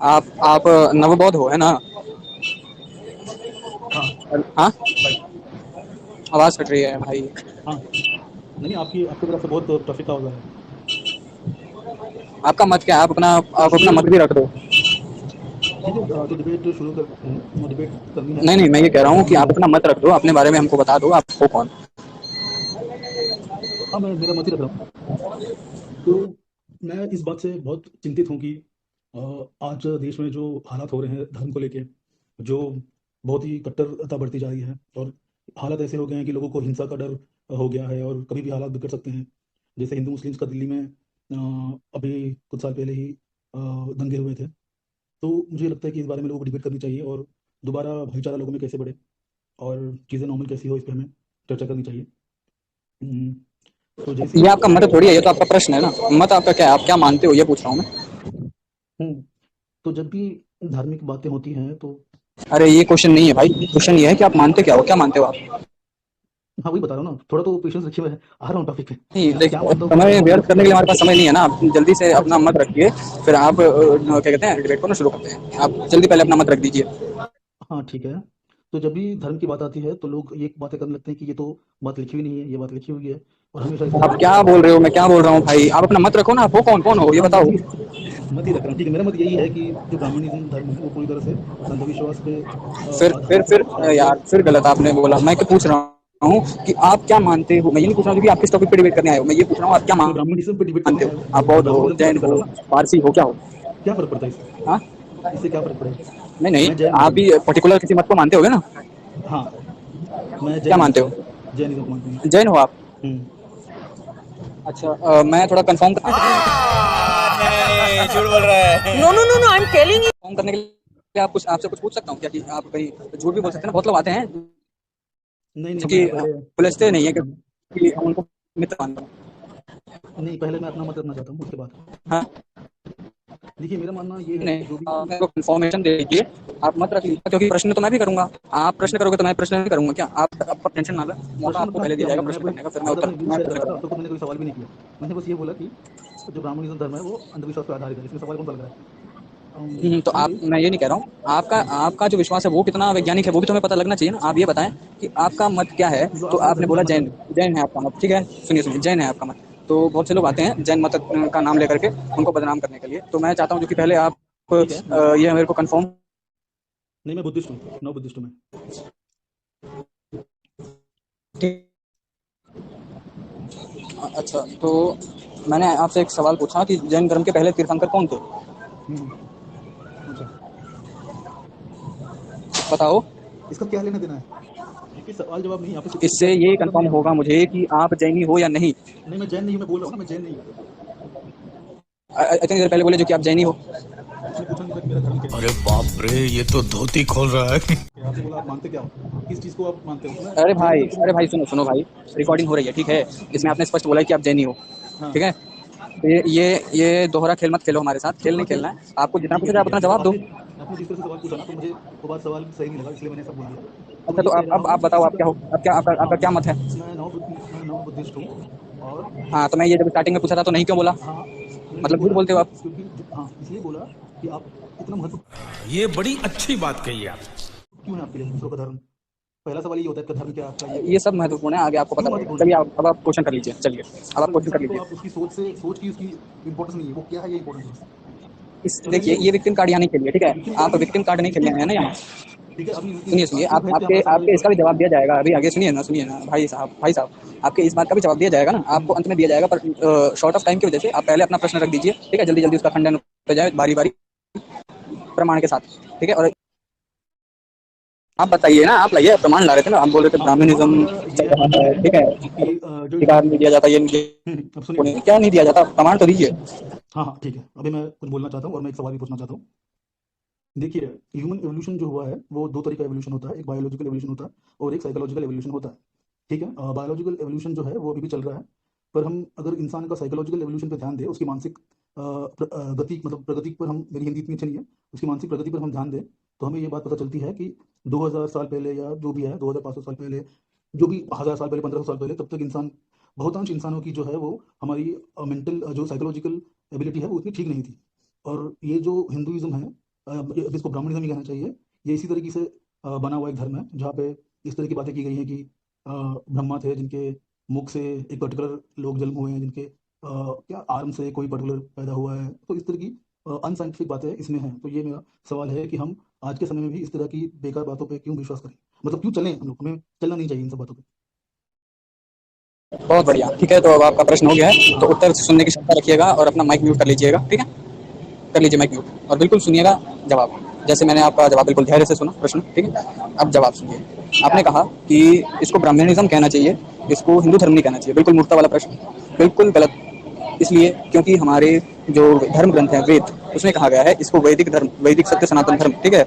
आप नवबौद्ध हो, है ना? हाँ हाँ? भाई। आवाज़ कट रही है भाई। हाँ नहीं, आपकी आपकी तरफ से बहुत ट्रैफिक आवाज आ रहा है। आपका मत क्या है? आप अपना मत भी रख दो। ठीक है, तो डिबेट शुरू करते हैं। डिबेट करनी है नहीं, नहीं, मैं ये कह रहा हूँ ब्राह्मण कि आप निज़म अपना पे। मत रख दो, अपने बारे में हमको बता दो, आप हो कौन? हाँ, मैं मेरा मत ही रख रहा हूँ। तो मैं इस बात से बहुत चिंतित हूँ कि अ, आज देश में जो हालात हो रहे हैं धर्म को लेके, जो बहुत ही कट्टरता बढ़ती जा रही है, और हालात ऐसे हो गए हैं कि लोगों को हिंसा का डर हो गया है, और कभी भी हालात बिगड़ सकते हैं। जैसे हिंदू मुस्लिम्स का दिल्ली में अभी कुछ साल पहले ही दंगे हुए थे। तो मुझे लगता है कि इस बारे में लोगों को डिबेट करनी चाहिए, और दोबारा भाईचारा लोगों में कैसे बढ़े और चीज़ें नॉर्मल कैसी हो, इस पर हमें चर्चा करनी चाहिए। हम्म, तो जैसे ये ही आपका मत थोड़ी है, ये तो आपका प्रश्न है ना। मत आपका क्या है? आप क्या मानते हो, ये पूछ रहा हूँ मैं। हम्म, तो जब भी धार्मिक बातें होती हैं तो अरे ये क्वेश्चन नहीं है भाई, क्वेश्चन ये है कि आप मानते क्या हो, क्या मानते हो आप? हाँ, वही बता रहा हूँ ना, थोड़ा तो पेशेंस रखिए, मैं आ रहा हूँ टॉपिक पे। नहीं मैं देख, क्या मानता हूँ, क्या समय करता हूँ, व्यर्थ उसके करने के बारे लिए में हमारे पास बताता समय हूँ। नहीं है ना। आप जल्दी से अच्छा अपना अच्छा। मत रखिए। फिर आप क्या कहते हैं, डिबेट को ना शुरू करते हैं। आप जल्दी पहले अपना मत रख दीजिए। हाँ ठीक है। तो जब भी धर्म की बात आती है तो लोग ये बातें करने लगते हैं कि ये तो बात लिखी हुई नहीं है, ये बात लिखी हुई है, और हमेशा इसे आप फॉलो क्या करते रहते बोल हैं। रहे हो, मैं क्या बोल रहा हूँ भाई? आप अपना मत रखो ना। आप हो कौन, कौन हो ये हाँ, बताओ। मत ही रख रहा हूँ। ठीक है, मेरा मत यही है कि जो ब्राह्मणिज्म धर्म है वो पूरी तरह से अंधविश्वास पे फिर फिर आधारित है, फिर और वो यार फिर गलत आपने बोला। मैं क्या पूछ रहा हूँ कि आप क्या मानते हो। मैं ये नहीं पूछ रहा हूँ कि आप किस टॉपिक पे डिबेट करने आए हो। मैं ये पूछ रहा हूँ आप क्या मैं ब्राह्मणिज्म पे डिबेट करने मानते आया हो। हूँ। आप मैं बौद्ध हो, ब्राह्मणिज्म की जैन बातें कर हो, रहा हूँ ना। पारसी हो, क्या हो? क्या फर्क पड़ता है इससे? हाँ? इससे क्या फर्क पड़ेगा? नहीं, नहीं, मैं जैन हूँ आप भाई। भी पर्टिकुलर किसी मत को मानते होगे ना? हाँ, मैं क्या जैन हूँ, मानते हो? जैन। जैनिज्म को मानता हूँ जैन हो आप? मैं। अच्छा, मैं थोड़ा कंफर्म नहीं झूठ बोल रहा है। No no no no I am telling you. Confirm करने के लिए आप कुछ आपसे कुछ पूछ सकता हूँ क्या? कि आप कहीं झूठ भी बोल सकते हैं ना। बहुत लोग आते हैं नहीं नहीं, जो कि मैं पहले उलझते मत नहीं है रखूंगा मैं। कि हम उनको मित्र मानता हूँ। नहीं, पहले मैं अपना मत रखना चाहता हूँ, उसके बाद। हाँ? देखिए, मेरा मानना ये है नहीं, कि जो भी आप मेरे को इन्फॉर्मेशन दे दीजिए। आप मत रख लीजिए, क्योंकि प्रश्न तो मैं भी करूंगा। आप प्रश्न करोगे तो मैं प्रश्न भी करूंगा। क्या आप टेंशन ना लें। मौका प्रश्न आपको मतलब पहले दिया क्या जाएगा बोला, मैं प्रश्न बस करने का, फिर बस अपने व्यूज मैं शेयर कर प्रश्न रहा था, अब तक करूंगा। तो मैंने कोई सवाल भी नहीं किया। मैंने बस ये बोला कि जो ब्राह्मणिज्म धर्म है वो अंधविश्वास पर आधारित है, इसमें सवाल कौन सा लग रहा है? तो आप, एनीवेज। मैं ये नहीं कह रहा हूँ। आपका जो विश्वास है वो कितना वैज्ञानिक है वो भी तो हमें पता लगना चाहिए ना। आप ये बताएं कि आपका मत क्या है। जो तो आप मेरा आपने धर्म बोला जानना चाह जैन, रहे हैं। जैन है आपका मत, ठीक है। सुनिए सुनिए, जैन है आपका मत। तो बहुत से लोग आते हैं जैन मत का नाम लेकर के उनको बदनाम करने के लिए। तो मैं चाहता हूँ जो कि पहले आप ठीक है, मैं ये मेरे को कंफर्म। नहीं, मैं बुद्धिस्ट हूँ, नौ बुद्धिस्ट हूँ मैं। अच्छा, तो मैंने आपसे एक सवाल पूछा कि जैन धर्म के पहले तीर्थंकर कौन थे? हम्म, अच्छा। बताओ। इसका क्या लेना देना है? देखिए, सवाल जवाब नहीं, यहाँ पे इससे सिद्धांत ये खत्म नहीं कंफर्म है हमारा। होगा मुझे कि आप जैनी हो या नहीं। नहीं, मैं जैन नहीं हूँ, मैं बोल रहा हूँ ना, मैं जैन नहीं हूँ। इतनी देर पहले बोले जो कि आप जैनी हो। आपने पूछा नहीं था कि मेरा धर्म क्या है। अरे बाप रे ये तो धोती खोल रहा है। आपने बोला आप मानते क्या हो, किस चीज़ को आप मानते हो, तो मैं अरे जैनिज्म को भाई मानता सुनो सुनो भाई। रिकॉर्डिंग हो रही है, ठीक है। इसमें हूँ। आपने स्पष्ट बोला है कि आप जैनी हो। हाँ। ठीक है। तो ये दोहरा खेल मत खेलो हमारे साथ। खेल दोहरा नहीं खेल। खेलना है। आपको जितना पूछा जाए ठीक आप है, उतना देखो, जवाब दो। आपने जिस तरह से सवाल पूछा ना, तो मुझे वो बात सवाल सही नहीं लगा, इसलिए मैंने ऐसा बोल दिया। तो मैं अच्छा, ये तो कह आप रहा आप हूँ कि बताओ किसी आप का। क्या हो, आप क्या, आपका हाँ, क्या मत है? मैं नौ बुद्धिस्ट हूँ। और हाँ, तो मैं ये जब स्टार्टिंग में पूछा था तो नहीं क्यों बोला? हाँ, मैंने नहीं मतलब झूठ बोला बोलते हो क्योंकि आप। हाँ, इसलिए बोला कि आप इतना महत्व ये बड़ी अच्छी बात कही आप। क्यों है आपके लिए दूसरों का धर्म। पहला सवाल ये होता है, आपका धर्म क्या है, आपका ये क्या ये है। सब महत्वपूर्ण है, आगे आपको क्यों पता लगेगा। महत्वपूर्ण है? चलिए अब आप क्वेश्चन कर लीजिए। चलिए अब आप मतलब क्वेश्चन कर इंसान को लीजिए। आप उसकी सोच से, सोच की उसकी इंपॉर्टेंस नहीं है, वो क्या है ये इंपॉर्टेंस है बस। इस चलो, देखिए, ये ये विक्टिम कार्ड यहाँ नहीं खेलिए, ठीक है। विक्टिम आप कार्ड नहीं। विक्टिम कार्ड नहीं खेलने विक्टिम। आए हैं ना यहाँ। ठीक है, अभी सुनिए इस सुनिए, बात, इस आप बात पे आपके हमारा सवाल आपके एक इसका होगा। भी जवाब दिया जाएगा अभी आगे। सुनिए ना, सुनिए ना भाई साहब, भाई साहब, आपके इस बात का भी जवाब दिया जाएगा ना। आपको अंत में दिया जाएगा, पर शॉर्ट ऑफ टाइम की वजह से आप पहले अपना प्रश्न रख दीजिए, ठीक है। जल्दी जल्दी उसका खंडन हो जाए, बारी बारी प्रमाण के साथ, ठीक है। और आप बताइए ना, आप लाइए प्रमाण ला रहे थे ना। आप बोल रहे थे हाँ, प्रमाण ब्राह्मणिज्म मेरा चल ये रहा मानना है, है ठीक है। कि जो अधिकार इंसान। नहीं दिया जाता, ये नहीं अब सुनिए। क्या नहीं दिया जाता, प्रमाण तो दीजिए। हाँ हाँ, ठीक है, अभी मैं कुछ बोलना चाहता हूँ और मैं एक सवाल भी पूछना चाहता हूँ। देखिए, ह्यूमन एवोल्यूशन जो हुआ है वो दो तरीका एवोल्यूशन होता है, एक बायोलॉजिकल एवोल्यूशन होता है और एक साइकोलॉजिकल एवोल्यूशन होता है। ठीक है, बायोलॉजिकल एवोल्यूशन जो है वो अभी भी चल रहा है। पर हम अगर इंसान का साइकोलॉजिकल एवोल्यूशन पे ध्यान दें, उसकी मानसिक गति, मतलब प्रगति पर हम, मेरी हिंदी इतनी अच्छी नहीं है, उसकी मानसिक प्रगति पर हम ध्यान दें, तो हमें ये बात पता चलती है कि 2000 साल पहले, या जो भी है 2500 साल पहले, जो भी 1000 साल पहले, 1500 साल पहले, तब तक इंसान, बहुतांश इंसानों की जो है वो हमारी मेंटल जो साइकोलॉजिकल एबिलिटी है वो उतनी ठीक नहीं थी। और ये जो हिंदुइज्म है इसको ब्राह्मणिज्म ही कहना चाहिए। ये इसी तरीके से बना हुआ एक धर्म है जहाँ पे इस तरह की बातें की गई हैं कि ब्रह्मा थे जिनके मुख से एक पर्टिकुलर लोग जन्म हुए हैं, जिनके क्या आर्म से कोई पर्टिकुलर पैदा हुआ है। तो इस तरह की अनसाइंटिफिक बातें इसमें हैं। तो ये मेरा सवाल है कि हम आज के समय में भी इस तरह की बेकार बातों पे क्यों विश्वास करें, मतलब क्यों चलें हम लोग, हमें चलना नहीं चाहिए इन सब बातों पे। बहुत बढ़िया, ठीक है। तो अब आपका प्रश्न हो गया है, तो उत्तर सुनने की क्षमता रखिएगा और अपना माइक म्यूट कर लीजिएगा, ठीक है। कर लीजिए माइक म्यूट और बिल्कुल सुनिएगा जवाब। जैसे मैंने आपका जवाब बिल्कुल धैर्य से सुना प्रश्न, ठीक है। अब जवाब सुनिए। आपने कहा कि इसको ब्राह्मणिज्म कहना चाहिए, इसको हिंदू धर्म नहीं कहना चाहिए। बिल्कुल मूर्खता वाला प्रश्न, बिल्कुल गलत। इसलिए क्योंकि हमारे जो धर्म ग्रंथ है वेद, उसमें कहा गया है इसको वैदिक धर्म, वैदिक सत्य सनातन धर्म, ठीक है।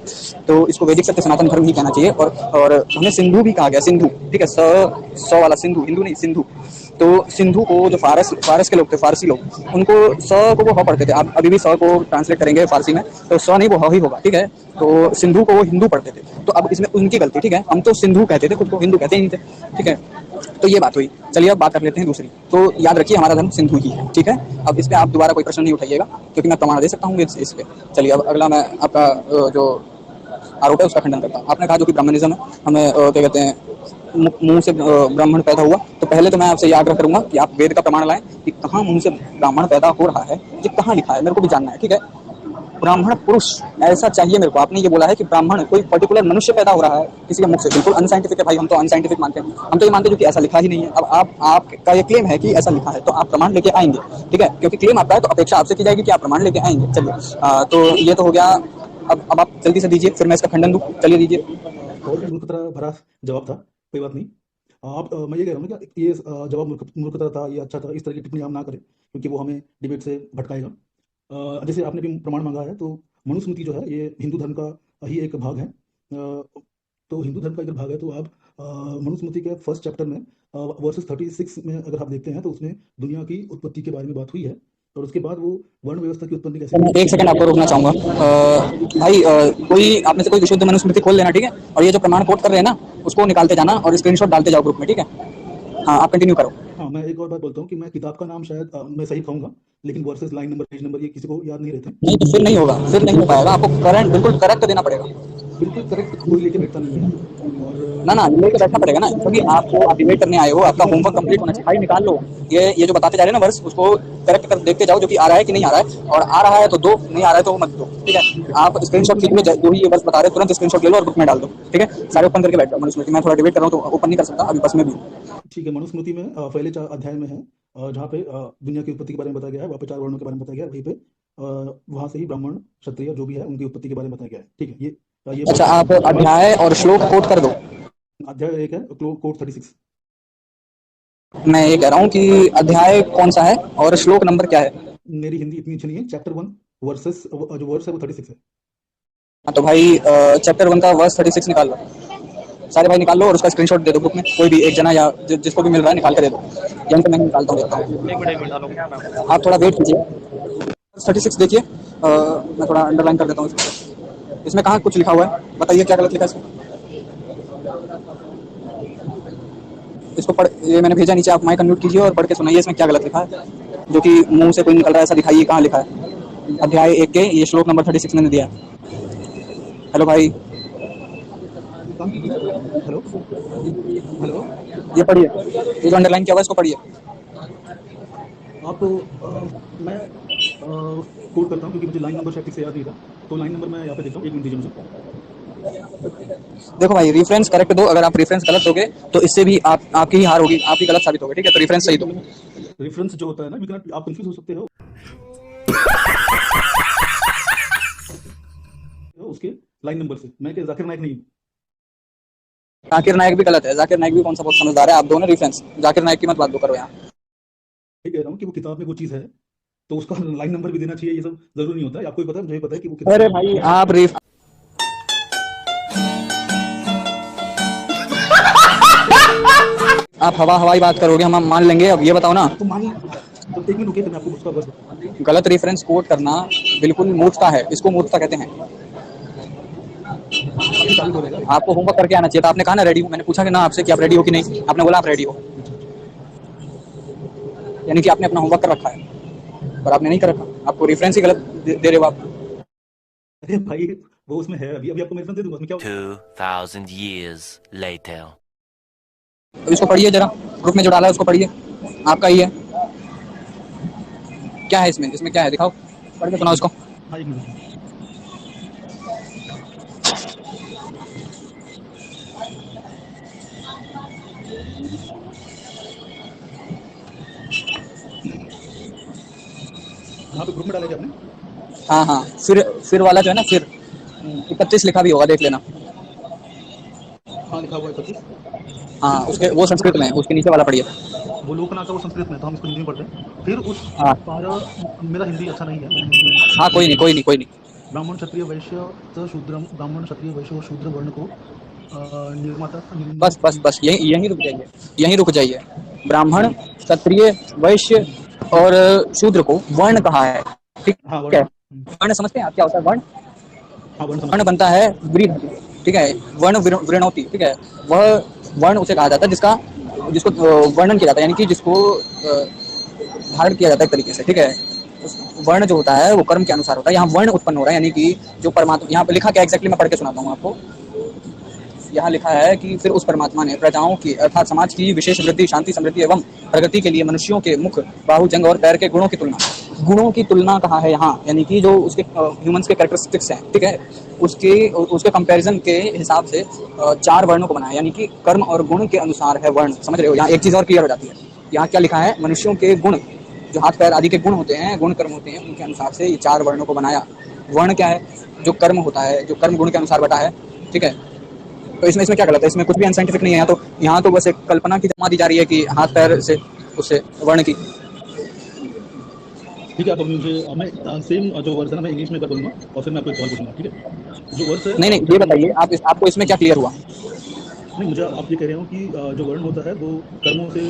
तो इसको वैदिक सत्य सनातन धर्म ही कहना चाहिए। और हमें सिंधु भी कहा गया, सिंधु, ठीक है। सौ वाला सिंधु, हिंदू नहीं सिंधु। तो सिंधु को जो फारस के लोग थे, फारसी लोग, उनको स को वो ह पढ़ते थे। आप अभी भी स को ट्रांसलेट करेंगे फारसी में तो स नहीं, वो ह ही होगा, ठीक है। तो सिंधु को वो हिंदू पढ़ते थे। तो अब इसमें उनकी गलती, ठीक है। हम तो सिंधु कहते थे, खुद को हिंदू कहते ही नहीं थे, ठीक है। तो ये बात हुई। चलिए अब बात कर लेते हैं दूसरी। तो याद रखिए हमारा धर्म सिंधु ही है, ठीक है। अब इस पे आप दोबारा कोई प्रश्न नहीं उठाइएगा क्योंकि मैं प्रमाण दे सकता हूँ इस पे। चलिए अब अगला मैं आपका जो आरोप है उसका खंडन करता हूँ। आपने कहा जो कि ब्राह्मणिज्म है, हमें क्या कहते हैं, मुंह से ब्राह्मण पैदा हुआ। तो पहले तो मैं आपसे ये आग्रह करूंगा कि आप वेद का प्रमाण लाएं कि कहाँ मुंह से ब्राह्मण पैदा हो रहा है, ये कहाँ लिखा है, मेरे को भी जानना है, ठीक है। ब्राह्मण पुरुष ऐसा चाहिए मेरे को। आपने ये बोला है कि ब्राह्मण कोई पर्टिकुलर मनुष्य पैदा हो रहा है किसी के मुख से, बिल्कुल अनसाइंटिफिक है भाई। हम तो अनसाइंटिफिक मानते हैं, हम तो ये मानते हैं कि ऐसा लिखा ही नहीं है। अब आपका ये क्लेम है कि ऐसा लिखा है तो आप प्रमाण लेके आएंगे, ठीक है। क्योंकि क्लेम आपका है तो अपेक्षा आपसे की जाएगी कि आप प्रमाण लेके आएंगे। चलिए तो ये तो हो गया। अब आप जल्दी से दीजिए, फिर मैं इसका खंडन दूं। चलिए दीजिए। बहुत ही मूर्खता भरा जवाब था, कोई बात नहीं। आप मैं ये कह रहा हूँ ना कि ये जवाब मूर्खता था, ये अच्छा था, इस तरह की टिप्पणी आप ना करें क्योंकि वो हमें डिबेट से भटकाएगा। जैसे आपने भी प्रमाण मांगा है, तो मनुस्मृति जो है ये हिंदू धर्म का ही एक भाग है। तो हिंदू धर्म का अगर भाग है तो आप मनुस्मृति के फर्स्ट चैप्टर में वर्सेस 36 में अगर आप देखते हैं तो उसमें दुनिया की उत्पत्ति के बारे में बात हुई है और उसके बाद वो वर्ण व्यवस्था की उत्पत्ति कैसे तो मैं एक सेकंड आपको रोकना चाहूंगा। भाई कोई आप में से कोई विशुद्ध मनुस्मृति खोल लेना, ठीक है। और ये जो प्रमाण कोट कर रहे हैं ना, उसको निकालते जाना और स्क्रीनशॉट डालते जाओ ग्रुप में, ठीक है। हाँ, आप कंटिन्यू करो। हाँ, मैं एक और बात बोलता हूँ कि मैं किताब का नाम शायद मैं सही कहूँगा, लेकिन versus, line number, page number ये किसी को याद नहीं रहते। नहीं तो फिर नहीं होगा, फिर नहीं हो पाएगा। आपको करंट बिल्कुल करेक्ट देना पड़ेगा। बिल्कुल करेक्ट कोई लेके बैठता नहीं है। और ना ना, लेके बैठना पड़ेगा ना, क्योंकि आपको आप डिबेट करने आए हो, आपका होमवर्क कंप्लीट होना चाहिए। भाई निकाल लो ये जो बताते जा रहे हैं ना वर्स, उसको करेक्ट कर देखते जाओ जो कि आ रहा है कि नहीं आ रहा है। और आ रहा है तो दो, नहीं आ रहा है तो मत दो, ठीक है। आप स्क्रीनशॉट खींच लो, जो ही ये वर्स बता रहे हैं तुरंत स्क्रीनशॉट ले लो और ग्रुप में डाल दो, ठीक है। सारे ओपन करके बैठ जाओ। मनुस्मृति मैं थोड़ा डिबेट कर रहा हूँ तो ओपन नहीं कर सकता, अभी बस में भी। ठीक है, मनुस्मृति में पहले 4 अध्याय में है जहाँ पे दुनिया की उत्पत्ति के बारे में बताया गया है, वहाँ पे 4 वर्णों के बारे में बताया गया है, वहीं पे वहाँ से ही ब्राह्मण क्षत्रिय जो भी है उनकी उत्पत्ति के बारे में बताया गया है, ठीक है। ये अच्छा, आप अध्याय और श्लोक कोट कर दो। अध्याय 1 है, कोड 36। मैं ये कह रहा हूँ कि अध्याय कौन सा है और श्लोक नंबर क्या है। मेरी हिंदी इतनी अच्छी नहीं है। चैप्टर 1 वर्सेस जो वर्स है वो 36 है। हाँ तो भाई चैप्टर 1 का वर्स 36 निकाल लो। सारे भाई निकाल लो और उसका स्क्रीनशॉट दे दो ग्रुप में। कोई भी एक जना या जिसको भी मिल रहा है निकाल कर दे दो, या तो मैं निकालता हूँ, देखता हूँ। आप थोड़ा वेट कीजिए। 36 देखिए। मैं थोड़ा अंडरलाइन कर देता हूँ इसको। इसमें कहाँ कुछ लिखा हुआ है, बताइए क्या गलत लिखा है इसमें। इसको पढ़, ये मैंने भेजा नीचे, आप माइक अनम्यूट कीजिए और पढ़ के सुनाइए इसमें क्या गलत लिखा है, जो कि मुंह से कोई निकल रहा है ऐसा दिखाइए। कहाँ लिखा है अध्याय 1 के ये श्लोक नंबर 36 मैंने दिया है। हेलो भाई, काम कीजिए। हेलो हेलो, ये पढ़िए, ये जो अंडरलाइन किया हुआ है इसको पढ़िए। आप मैं कोड करता हूँ क्योंकि मुझे लाइन नंबर शायद ठीक से याद नहीं था, तो लाइन नंबर मैं यहाँ पे देता हूँ, 1 मिनट दीजिए मुझे। देखो भाई, रेफरेंस करेक्ट दो। अगर आप रेफरेंस गलत दोगे तो इससे भी आपकी ही हार होगी, आप ही गलत साबित होगे, ठीक है। तो रेफरेंस सही दो। रेफरेंस जो होता है ना, आप कंफ्यूज हो सकते हो उसके लाइन नंबर से। मैं क्या जाकिर नायक नहीं हूँ। जाकिर नायक भी गलत है। जाकिर नायक भी कौन सा बहुत समझदार है। आप दोनों रेफरेंस, जाकिर नायक की मत बात दो करो यहाँ। ये कह रहा हूँ कि वो किताब में वो चीज़ है तो उसका लाइन नंबर भी देना चाहिए। ये सब जरूरी नहीं होता है, आपको भी पता है, मुझे भी पता है कि वो किताब। अरे भाई आप आप हवाई बात करोगे, हम मान लेंगे। अब ये बताओ ना, तो मान, तो 1 मिनट रुकिए, तो मैं आपको उसका वर्स बताता हूँ। गलत रेफरेंस कोट करना बिल्कुल मूर्खता है, इसको मूर्खता कहते हैं। अभी साबित हो जाएगा। आपको होमवर्क करके आना चाहिए था। आपने कहा ना रेडी हूँ, मैंने पूछा कि ना आपसे कि आप रेडी हो कि नहीं, आपने बोला आप रेडी हो, यानी कि आपने अपना होमवर्क कर रखा है, पर आपने नहीं कर रखा। आपको रेफरेंस ही गलत दे रहे हो आप। अरे भाई, वो उसमें है, अभी अभी आपको मैं रेफरेंस दे दूंगा, उसमें क्या 2000 years later. अब इसको पढ़िए जरा, ग्रुप में जो डाला है उसको पढ़िए, आपका ही है। क्या है इसमें, इसमें क्या है दिखाओ, पढ़ के एक सुनाओ मिनट। इसको। हाँ, एक मिनट। कहाँ पे ग्रुप में डाला क्या आपने? हाँ हाँ, फिर वाला जो है ना, फिर 31 लिखा भी होगा, देख लेना। हाँ, लिखा हुआ है 31। हाँ, फिर उसके उसके बाद वो संस्कृत में है, उसके नीचे वाला पढ़िए। वो लोकनाथ का वो संस्कृत में, तो हम इसको हिंदी में पढ़ते हैं। फिर उस हाँ पारा, मेरा हिंदी अच्छा नहीं है, मैंने हिंदी में हाँ, लिखा कोई नहीं है। कोई नहीं कोई नहीं। ब्राह्मण क्षत्रिय वैश्य च शूद्रम, ब्राह्मण क्षत्रिय वैश्य और शूद्र वर्ण को निर्माता बस बस बस, यहीं यहीं रुक जाइए, यहीं रुक जाइए। ब्राह्मण, क्षत्रिय, वैश्य और शूद्र को वर्ण कहा है, ठीक हाँ, है। वर्ण। वर्ण समझते हैं आप, क्या होता है वर्ण? हाँ, वर्ण समझते वर्ण हैं। बनता है वृद्ध, ठीक है। वर्ण वृणोति, ठीक है। वह वर्ण उसे कहा जाता है जिसका, जिसको वर्णन किया जाता है, यानी कि जिसको धारण किया जाता है एक तरीके से, ठीक है। उस वर्ण जो होता है वो कर्म के अनुसार होता है। यहाँ वर्ण उत्पन्न हो रहा है, यानी कि जो परमात्मा, यहाँ पे लिखा क्या एग्जैक्टली, मैं पढ़ के सुनाता हूँ आपको। यहाँ लिखा है कि फिर उस परमात्मा ने प्रजाओं की अर्थात समाज की विशेष वृद्धि, शांति, समृद्धि एवं प्रगति के लिए मनुष्यों के मुख, बाहु, जंग और पैर के गुणों की तुलना कहा है यहाँ, यानी कि जो उसके ह्यूमंस के कैरेक्टरिस्टिक्स हैं, ठीक है, उसके उसके कंपैरिजन के हिसाब से चार वर्णों को बनाया, यानी कि कर्म और गुण के अनुसार है वर्ण, समझ रहे हो। यहाँ एक चीज़ और क्लियर हो जाती है, यहाँ क्या लिखा है, मनुष्यों के गुण, जो हाथ पैर आदि के गुण होते हैं, गुण कर्म होते हैं, उनके अनुसार से ये चार वर्णों को बनाया। वर्ण क्या है, जो कर्म होता है, जो कर्म गुण के अनुसार बटा है, ठीक है। तो इसमें इसमें क्या गलत है, इसमें कुछ भी अनसाइंटिफिक नहीं है। यहाँ तो बस एक कल्पना की जमा दी जा रही है कि हाथ पैर से उससे वर्ण की। ठीक है, आप अभी मुझे मैं सेम जो वर्ड्स है ना, मैं इंग्लिश में कर दूंगा और फिर मैं आपको एक सवाल पूछूंगा, ठीक है? जो वर्ड्स है नहीं नहीं, ये चैप्टर नंबर बताइए वन। आप आपको इसमें क्या क्लियर हुआ? नहीं, मुझे आप ये कह रहे हो कि जो वर्ण होता है वो कर्मों से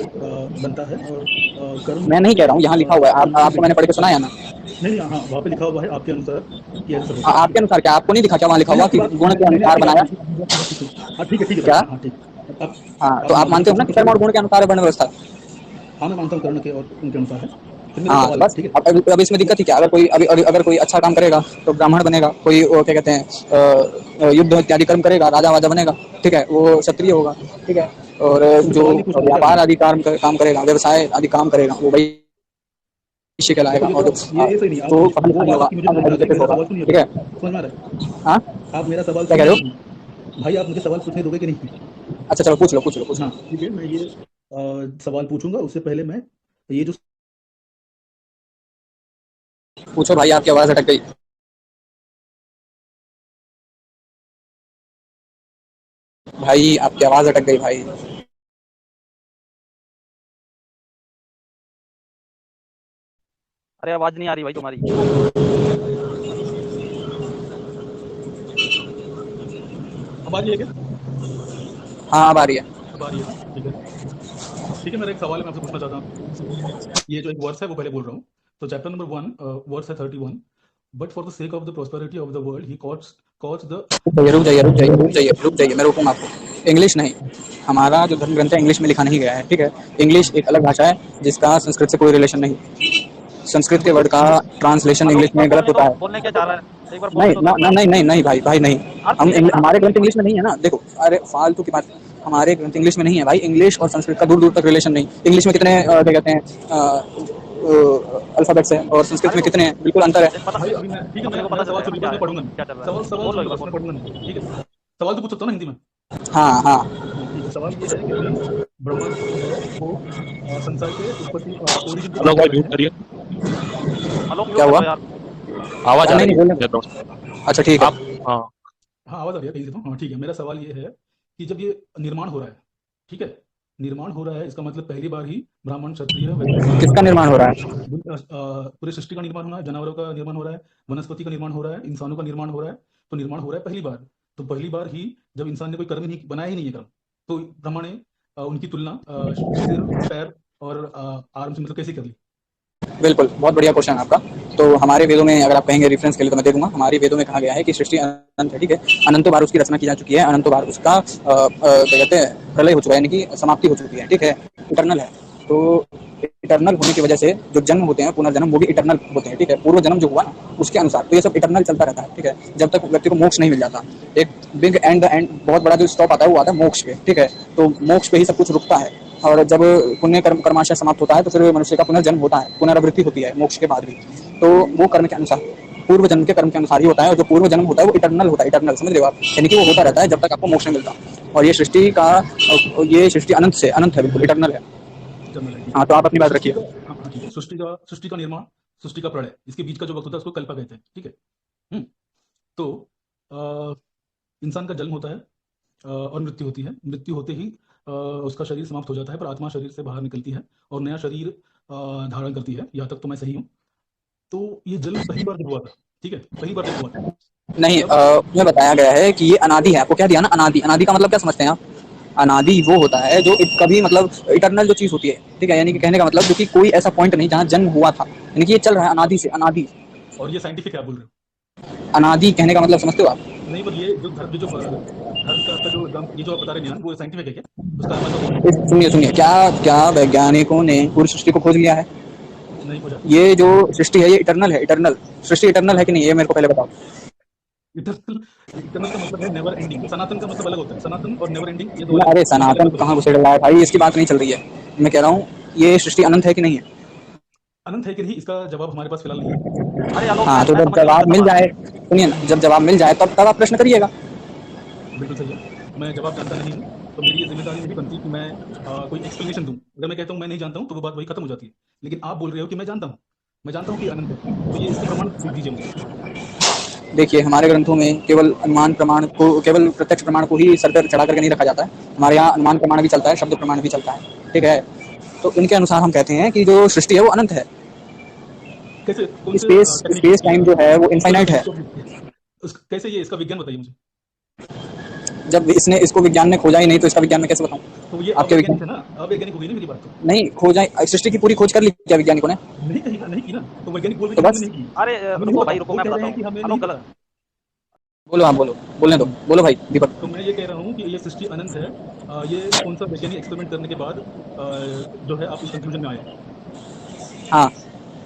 बनता है, और कर्म मैं नहीं कह रहा हूँ, यहाँ लिखा हुआ है, फल को आपको मैंने लेकर। पढ़ के सुनाया ना। नहीं, नहीं, हाँ, वहाँ पे लिखा हुआ है आपके अनुसार कि ऐसा सब होता है, ठीक आपके है। अनुसार क्या, आपको नहीं दिखा क्या वहाँ लिखा मैंने हुआ आपकी कि बात गुण के मैंने अनुसार आपकी बात बनाया? सुनी, हाँ, ठीक है, हाँ, ठीक है, ठीक है भाई, क्या? हाँ, हाँ, ठीक है। हाँ, तो आप आप मुझे मानते हो ना क्वेश्चन कि पूछिए कर्म और मेरे। गुण के अनुसार है वर्ण व्यवस्था? हाँ, मैं मानता हूँ कर्ण के और उनके अनुसार है। फिर मेरा एक हाँ, तो सवाल है, बस ठीक है। अब इसमें दिक्कत ही क्या, अगर कोई अगर कोई अच्छा काम करेगा तो ब्राह्मण बनेगा, कोई वो क्या कहते हैं युद्ध इत्यादि कर्म करेगा, राजा वाजा बनेगा, ठीक है, वो क्षत्रिय होगा, ठीक है। और तो मुझे जो सवाल नहीं पूछना था क्या व्यापार आपने? आदि काम करेगा, व्यवसाय आदि काम करेगा, वो वैश्य देखो, कहलाएगा। ये और तो जो ये सही नहीं, आप तो पढ़ा लिखा वो नहीं बात होगा, आपकी मुझे समझ में आ रही है, अनएजुकेटेड मेरा होगा, सवाल सुनिए ठीक पहले। है। समझ में आ रहा है? हाँ, आप मेरा सवाल क्या कह सुनिए रहे कि हो? नहीं? भाई, आप मुझे सवाल पूछने दोगे कि नहीं? अच्छा चलो, पूछ लो। हाँ, ठीक है, मैं ये सवाल पूछूंगा, उससे पहले मैं ये जो पूछो भाई, आपकी आवाज़ अटक गई। भाई आपकी आवाज़ अटक गई भाई। अरे आवाज नहीं आ रही भाई तुम्हारी। अब आ रही है क्या? हाँ, अब आ रही है। अब आ रही है ना, ठीक है। ठीक है, मेरा एक सवाल है, मैं आपसे पूछना चाहता हूँ। ये जो एक वर्स है वो पहले बोल रहा हूँ। तो चैप्टर नंबर 1, वर्स है 31। But for the sake of the prosperity of the world he cause the रुक जाइए, मैं रोकूंगा आपको। इंग्लिश नहीं, हमारा जो धर्म ग्रंथ है इंग्लिश में लिखा नहीं गया है, ठीक है। इंग्लिश एक अलग भाषा है जिसका संस्कृत से कोई रिलेशन नहीं। संस्कृत के मुझे। वर्ड का ट्रांसलेशन हेलो, इंग्लिश एक बार में गलत बोलने होता दो, है। बोलने क्या चाह रहा है, एक बार बोलने नहीं दो ना, मेरे को ना, यार। नहीं नहीं नहीं भाई नहीं। अर्थ नहीं देंगे ना, हमारे अर्थ नहीं ग्रंथ देंगे। इंग्लिश में नहीं है ना, देखो, अरे फालतू की बात। हमारे ग्रंथ इंग्लिश में नहीं है भाई, इंग्लिश और संस्कृत का दूर दूर तक रिलेशन नहीं। इंग्लिश में कितने क्या कहते हैं अल्फाबेट्स हैं, और संस्कृत अरे में तो कितने हैं, बिल्कुल अंतर है। देख पता, भाई, अभी मैं, ठीक है, अपने मैं को मेरा पता चल सवाल जाएगा सुनिए, क्या बस मैं पढ़ूंगा नहीं। क्या चल रहा सवाल है, सवाल बोलो एक सुनिए, बार बस मैं बोलो। पढ़ूंगा नहीं, ठीक है। सवाल तो पूछ सकता हूँ ना हिंदी में? हाँ हाँ। हाँ, ठीक है, सवाल ये है कि अभी ब्रह्मा जो है वो संसार के उत्पत्ति, ओरिजिन की हेलो बात कर भाई, रहे म्यूट हैं। करिए। हेलो, क्या म्यूट कर हुआ? दो यार। आवाज आ नहीं रही नहीं, है बोलने दो। बैकग्राउंड से। अच्छा ठीक है। आप। हाँ। हाँ, आवाज़ आ रही है कहीं से तो, हाँ, ठीक है। मेरा सवाल ये है कि जब ये निर्माण हो रहा है, ठीक है, निर्माण हो रहा है, इसका मतलब पहली बार ही ब्राह्मण क्षत्रिय वैश्य किसका शूद्र, निर्माण हो रहा है? पूरे सृष्टि का निर्माण होना है, जानवरों का निर्माण हो रहा है, वनस्पति का निर्माण हो रहा है, इंसानों का निर्माण हो रहा है। तो निर्माण हो रहा है पहली बार। तो पहली बार ही जब इंसान ने कोई कर्म ही नहीं बनाया, ही नहीं है कर्म, तो ब्रह्मा ने उनकी तुलना सिर, पैर और आर्म से मतलब कैसे कर ली? बिल्कुल, बहुत बढ़िया क्वेश्चन है आपका। तो हमारे वेदों में अगर आप कहेंगे रेफरेंस के लिए तो मैं दे दूंगा। हमारे वेदों में कहा गया है कि सृष्टि अनंत है, ठीक है। अनंतों बार उसकी रचना की जा चुकी है, अनंतों बार उसका क्या कहते हैं, प्रलय हो चुका है, यानी कि समाप्ति हो चुकी है, ठीक है, इटर्नल है। तो इटर्नल होने की वजह से जो जन्म होते हैं, पुनर्जन्म, वो भी इटर्नल होते हैं, ठीक है। पूर्व जन्म जो हुआ ना, उसके अनुसार तो ये सब इटर्नल चलता रहता है, ठीक है, जब तक व्यक्ति को मोक्ष नहीं मिल जाता। एक बिग एंड बहुत बड़ा जो स्टॉप आता है वो आता है मोक्ष पे, ठीक है। तो मोक्ष पे ही सब कुछ रुकता है, और जब पुण्य कर्माशय समाप्त होता है तो फिर मनुष्य का पुनर्जन्म होता है, पुनरावृत्ति होती है मोक्ष के बाद भी। तो वो कर्म के अनुसार, पूर्व जन्म के कर्म के अनुसार ही होता है, और जो पूर्व जन्म होता है वो इटर्नल होता है, इटर्नल, समझ रहे हो आप, यानी कि वो होता रहता है जब तक आपको मोक्ष नहीं मिलता। और ये सृष्टि अनंत है, बिल्कुल इटर्नल है। जन्म है, ठीक हाँ, है। तो आप अपनी बात सृष्टि रखिए। का हाँ, ठीक है। सृष्टि का निर्माण, सृष्टि का प्रलय, इसके बीच का जो वक्त होता है उसको कल्प कहते हैं, ठीक है। तो अ, इंसान का जन्म होता है और मृत्यु होती है। मृत्यु होते ही उसका शरीर समाप्त हो जाता है, पर आत्मा शरीर से बाहर निकलती है और नया शरीर धारण करती है। यहाँ तक तो मैं सही हूँ। तो ये जन्म पहली बार जब हुआ था, ठीक है, पहली बार जब हुआ था नहीं, तब उसमें बताया गया है कि ये अनादि है। आपको क्या दिया ना, अनादि। अनादि का मतलब क्या समझते हैं आप? अनादि वो होता है जो कभी, मतलब इटर्नल जो चीज होती है, ठीक है, यानी कि कहने का मतलब जो कि कोई ऐसा पॉइंट नहीं जहाँ जन्म हुआ था, यानी कि ये चल रहा है अनादि से, अनादि। और ये साइंटिफिक है, आप बोल रहे हो? अनादि कहने का मतलब समझते हो आप? नहीं, पर ये जो धर्म का आपका जो ये जो आप बता रहे हैं ज्ञान, वो साइंटिफिक है क्या? उसका मतलब वो है? सुनिए सुनिए, क्या क्या वैज्ञानिकों ने पूरी सृष्टि को खोज लिया है? नहीं खोजा। ये जो सृष्टि है ये इटर्नल है, इटर्नल। सृष्टि इटर्नल है कि नहीं, ये मेरे को पहले बताओ। इटर्नल, इटर्नल का मतलब है नेवर एंडिंग। सनातन का मतलब अलग होता है। सनातन और नेवर एंडिंग ये दो अलग अरे अलग अलग सनातन मतलब कहाँ होते घुसेड़ रहा है भाई, इसकी बात नहीं चल रही है। मैं कह रहा हूँ ये सृष्टि अनंत है कि नहीं है? हैं। अनंत है कि नहीं, इसका जवाब हमारे पास फिलहाल नहीं है। अरे आलोक, हाँ, तो मैं जब समझ गया, मैं जवाब करता मिल हूँ बात। जाए, सुनिए ना, जब जवाब मिल जाए तब आप प्रश्न करिएगा। बिल्कुल सही है। मैं जवाब जानता नहीं हूँ, तो मेरी ये जिम्मेदारी नहीं बनती कि मैं कोई एक्सप्लेनेशन दूं। अगर मैं कहता हूँ मैं नहीं जानता हूँ, तो वो बात वही खत्म हो जाती है। लेकिन आप बोल रहे हो कि मैं जानता हूँ, मैं जानता हूँ कि अनंत है, तो ये इसके प्रमाण दीजिए मुझे। देखिए, हमारे ग्रंथों में केवल अनुमान प्रमाण को, केवल प्रत्यक्ष प्रमाण को ही सर पर चढ़ा करके नहीं रखा जाता है। हमारे यहाँ अनुमान प्रमाण भी चलता है, शब्द प्रमाण भी चलता है, ठीक है। तो इनके अनुसार हम कहते हैं कि जो सृष्टि है वो अनंत है। कैसे, कौन से स्पेस टेक्निक यूज स्पेस किया टाइम जो है वो उसको इनफाइनाइट है। उसको कैसे, ये इसका विज्ञान बताइए मुझे। जब इसको विज्ञान ने खोजा ही नहीं तो इसका विज्ञान में कैसे बताऊं? तो ये आपके अवैज्ञानिक विज्ञान है ना, अवैज्ञानिक हो गई ना मेरी बात। तो नहीं खोजा, सृष्टि की पूरी खोज कर ली क्या वैज्ञानिकों ने? नहीं कही ना, नहीं की ना, तो वैज्ञानिक बोल रहे तो कि हमने बस नहीं की। अरे हमें नहीं रुको पता, भाई, रुको, वो मैं कह रहे बताता हैं हूँ। कि हमें नहीं आलोक पता। गलत। बोलो, आप बोलो, बोलने दो, बोलो भाई दीपक। तो मैं ये कह रहा हूँ कि ये सृष्टि अनंत है। ये कौन सा वैज्ञानिक एक्सपेरिमेंट करने के बाद जो है आप इस कंक्लूजन में आए? हाँ,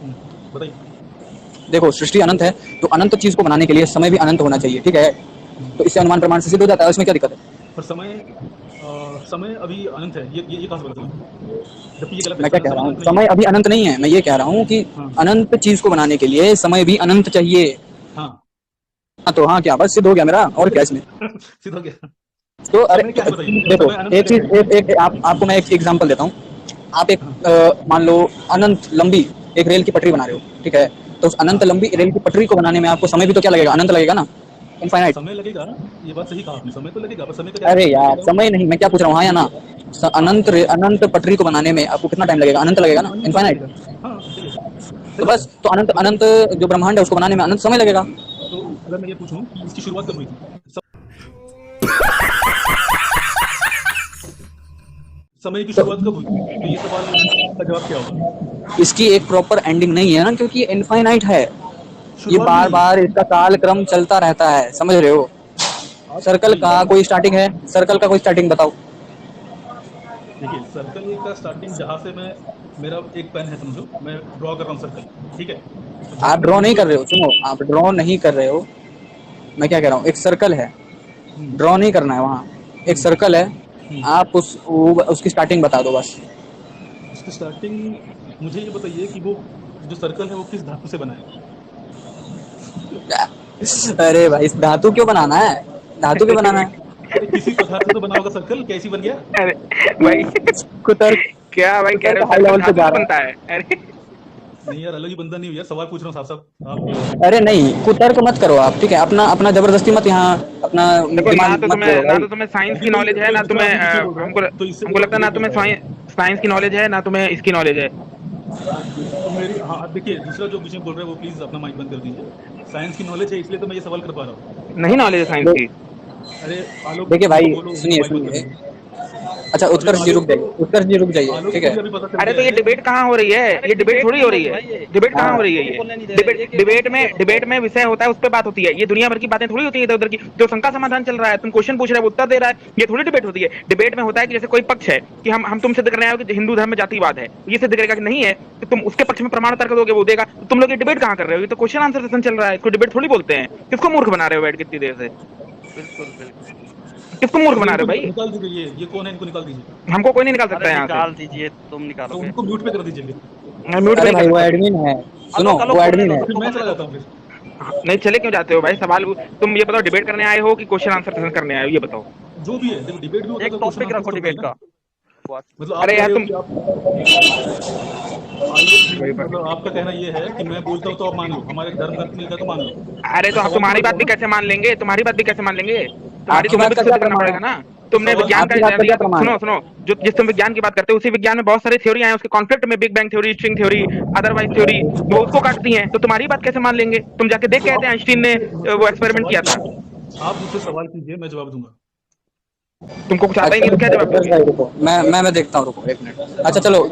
हम्म, बताइए। देखो, सृष्टि अनंत है तो अनंत चीज को बनाने के लिए समय भी अनंत होना चाहिए, ठीक है। हम्म, तो इससे अनुमान प्रमाण से सिद्ध हो जाता है, उसमें क्या दिक्कत है? पर समय अभी अनंत है, ये कहाँ से पता चला? जबकि ये गलत है, मैं क्या कह रहा समय हूँ, अनंत नहीं है। समय अभी अनंत नहीं है। मैं ये कह रहा हूँ कि हाँ अनंत चीज को बनाने के लिए समय भी अनंत चाहिए। हाँ। हाँ, तो हाँ क्या, बस सिद्ध हो गया मेरा, और क्या इसमें? सीधा हो गया। तो अरे समय क्या है बताइए, देखो, समय अनंत एक कैसे चीज, है? आपको मैं एक एग्जांपल देता हूँ। आप एक हाँ, मान लो अनंत लंबी एक रेल की पटरी बना रहे हो, ठीक है। तो उस अनंत हाँ। लंबी रेल की पटरी को बनाने में आपको समय भी तो क्या लगेगा, अनंत लगेगा ना, इनफाइनाइट। समय लगेगा, ये बात सही कहा आपने, समय तो लगेगा, पर समय का क्या अरे मतलब है? मैं कह यार, रहा हूँ समय नहीं, मैं क्या पूछ रहा हूँ, हाँ या ना? हाँ, अनंत पटरी को बनाने में आपको कितना टाइम लगेगा, अनंत लगेगा ना, अनंत समय इनफाइनाइट। लगेगा। हाँ सही है, तो सही बात है। बस, तो अनंत मतलब अनंत जो ब्रह्मांड है उसको बनाने में अनंत समय लगेगा। तो अगर मैं ये पूछूं कि इसकी शुरुआत कब हुई थी, समय की तो शुरुआत कब हुई, तो ये सवाल का जवाब क्या होगा? इसकी एक प्रॉपर एंडिंग नहीं है ना, क्योंकि ये इनफाइनाइट है। ये शुरुआत बार नहीं है। बार इसका काल क्रम चलता रहता है, समझ रहे हो? आप सर्कल नहीं, का कोई स्टार्टिंग है? सर्कल का कोई स्टार्टिंग बताओ। देखिए, सर्कल का स्टार्टिंग जहां से मैं, मेरा एक पेन है समझो, मैं ड्रॉ कर रहा हूँ सर्कल, ठीक है, तो जहां आप मैं ड्रॉ नहीं बिंदु कर रखता रहे हो, हूँ। सुनो, आप ड्रॉ नहीं कर रहे हो। मैं क्या कह रहा हूँ, एक सर्कल है, हम्म, ड्रॉ नहीं करना है वहाँ। एक हम्म, सर्कल है, हम्म। आप उसकी स्टार्टिंग बता दो बस। उसकी स्टार्टिंग, मुझे ये बताइए कि वो जो सर्कल है वो किस धातु से बना है? अरे भाई, धातु क्यों बनाना है, धातु क्यों बनाना है? अरे किसी पदार्थ से तो बना होगा सर्कल, कैसी बन गया? अरे भाई, कुतर्क, क्या भाई कह रहे कुतर्क हो, हाई सर्कल लेवल पे धातु जा से रहा बनता है। है? अरे नहीं यार, अलग ही बंदा नहीं हुआ, सवाल पूछ रहा हूँ साहब साहब आप। अरे नहीं, कुतर्क मत करो आप, ठीक है, अपना अपना जबरदस्ती मत यहाँ अपना देखो, दिमाग मत जोड़ो ना भाई। तो तुम्हें साइंस देखिए की कोई नॉलेज है, कोई ना दूसरा तुम्हें आदमी बीच में बोल रहा है, हमको तो इससे हमको मेरा लगता है ना डिबेट नहीं हो तुम्हें पाएगा। साइंस की नॉलेज है, ना तुम्हें इसकी नॉलेज है। तो मेरी, हाँ देखिए, दूसरा जो बीच में बोल रहा है वो प्लीज अपना माइक बंद कर दीजिए। साइंस की नॉलेज है इसलिए तो मैं ये सवाल कर पा रहा हूँ। नहीं नॉलेज है साइंस की। अरे आलोक, देखिए उनको भाई, बोलो, उनको सुनिए माइक बंद कर सुनिए, दीजिए। अच्छा उत्कर्ष जी रुक जाइए, उत्कर्ष जी रुक जाइए, आलोक ठीक को है। भी अभी पता चल अरे तो गया ये है। डिबेट कहाँ हो रही है, ये डिबेट थोड़ी हो रही है, डिबेट कहाँ हो रही है ये डिबेट में विषय होता है, उस पर बात होती है, ये दुनिया भर की बातें थोड़ी होती है इधर उधर की। जो शंका समाधान चल रहा है, तुम क्वेश्चन पूछ रहे हो उत्तर दे रहा है, ये थोड़ी डिबेट होती है। डिबेट में होता है कि जैसे कोई पक्ष है कि हम तुम सिद्ध करने आए हो कि हिंदू धर्म में जातिवाद है, ये सिद्ध करेगा कि नहीं है, तो तुम उसके पक्ष में प्रमाण तर्क दोगे, वो देगा। तो तुम लोग ये डिबेट कहाँ कर रहे हो, ये तो क्वेश्चन आंसर सेशन चल रहा है, इसको डिबेट थोड़ी बोलते हैं। किसको मूर्ख बना रहे हो बैठ कितनी देर से, बिल्कुल बिल्कुल। किसको मूर्ख बना इनको रहे हो भाई? निकाल दीजिए, ये कौन है, इनको निकाल दीजिए। हमको कोई नहीं निकाल सकता अरे है यहाँ निकाल दीजिए, तुम तो निकालोगे। उनको म्यूट पे कर दीजिए फिर। से, म्यूट अरे भी भाई नहीं वो कर सकते। एडमिन है, सुनो आलोक वो बोलने एडमिन दो, है। फिर सबको मैं बोलने चला दो। जाता हूँ फिर। नहीं चले क्यों जाते हो भाई? सवाल तुम ये बताओ, डिबेट करने आए हो कि क्वेश्चन आंसर सेशन करने आए हो, ये बताओ। जो भी है, देखो डिबेट भी होता है एक तो क्वेश्चन टॉपिक आंसर रखो होता है डिबेट ना। का। मतलब आप अरे कह यार रहे हो तुम कि आप आलोक जी, मतलब आपका कहना ये है कि मैं बोलता हूँ तो आप मान लो, हमारे धर्म ग्रंथ में लिखा है तो मान लो। अरे तो तो हम सवाल तो तुम्हारी मैं बात भी बताऊँ कैसे मान लेंगे, तुम्हारी बात भी कैसे मान लेंगे? तुम्हारी आपकी तुम्हें बात भी का तो क्या सिद्ध करना प्रमाण पड़ेगा है? ना। तो तुमने सवाल विज्ञान आपकी का बात का दिया क्या तो प्रमाण है? सुनो सुनो, जो जिस तुम विज्ञान की बात करते हो, उसी विज्ञान में बहुत सारी थ्योरी आए हैं, उसके कॉन्फ्लिक्ट में big bang theory, string theory, otherwise theory, वो उसको काटती हैं। तो तुम्हारी बात कैसे मान लेंगे? तुम जाके देख के आए थे आइंस्टीन ने वो मुझसे एक्सपेरिमेंट सवाल किया था। कीजिए, आप मुझसे सवाल कीजिए, मैं जवाब दूंगा। तुमको कुछ आता ही अच्छा नहीं तो क्या जवाब उत्कर्ष दोगे? भाई रुको, मैं देखता हूँ, रुको एक मिनट। अच्छा हाँ चलो,